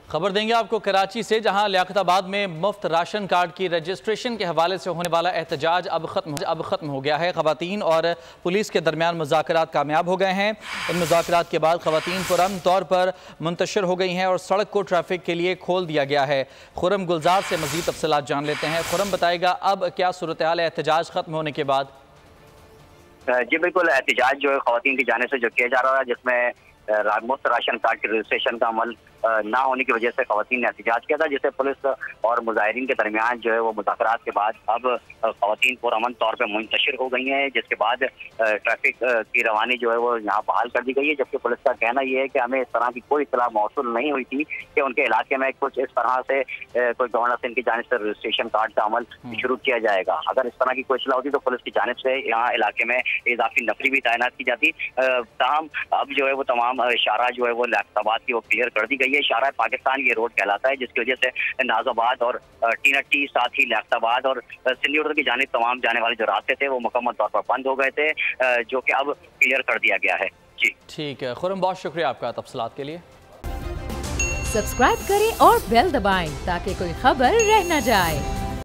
खबर देंगे आपको कराची से, जहां लियाकताबाद में मुफ्त राशन कार्ड की रजिस्ट्रेशन के हवाले से होने वाला एहतजाज अब खत्म हो गया है। खवातीन और पुलिस के दरमियान मुज़ाकरात कामयाब हो गए हैं। इन मुज़ाकरात के बाद खवातीन पुरअमन तौर पर मुंतशिर हो गई हैं और सड़क को ट्रैफिक के लिए खोल दिया गया है। खुरम गुलजार से मज़ीद तफसीलात जान लेते हैं। खुरम बताएगा अब क्या सूरत हाल है एहतजाज खत्म होने के बाद? जी बिल्कुल, एहतजाज जो है खवातीन की जाने से जो किया जा रहा है, जिसमें मुफ्त राशन कार्ड के रजिस्ट्रेशन का अमल ना होने की वजह से खवातीन ने एहतजाज किया था, जिससे पुलिस और मुजाहिरीन के दरमियान जो है वो मुज़ाकरात के बाद अब खवातीन पुरअमन तौर पर मुंतशिर हो गई हैं, जिसके बाद ट्रैफिक की रवानी जो है वो यहाँ बहाल कर दी गई है। जबकि पुलिस का कहना यह है कि हमें इस तरह की कोई इत्तला मौसूल नहीं हुई थी कि उनके इलाके में कुछ इस तरह से कोई गवर्नर सिंह की जानिब से रजिस्ट्रेशन कार्ड का अमल शुरू किया जाएगा। अगर इस तरह की कोई इत्तला होती तो पुलिस की जानिब से यहाँ इलाके में इजाफी नफरी भी तैनात की जाती। ताहम अब जो है वो तमाम शारा जो है वो लियाकताबाद की वो क्लियर कर दी गई है। शारा पाकिस्तान ये रोड कहलाता है, जिसकी वजह से नाजाबाद और टीनट्टी, साथ ही लियाकताबाद और सिंधी उर्दू की जानिब तमाम जाने वाले जो रास्ते थे वो मुकम्मल तौर पर बंद हो गए थे, जो कि अब क्लियर कर दिया गया है। जी ठीक है खुरम, बहुत शुक्रिया आपका तफसीलात के लिए। सब्सक्राइब करें और बेल दबाएं ताकि कोई खबर रह न जाए।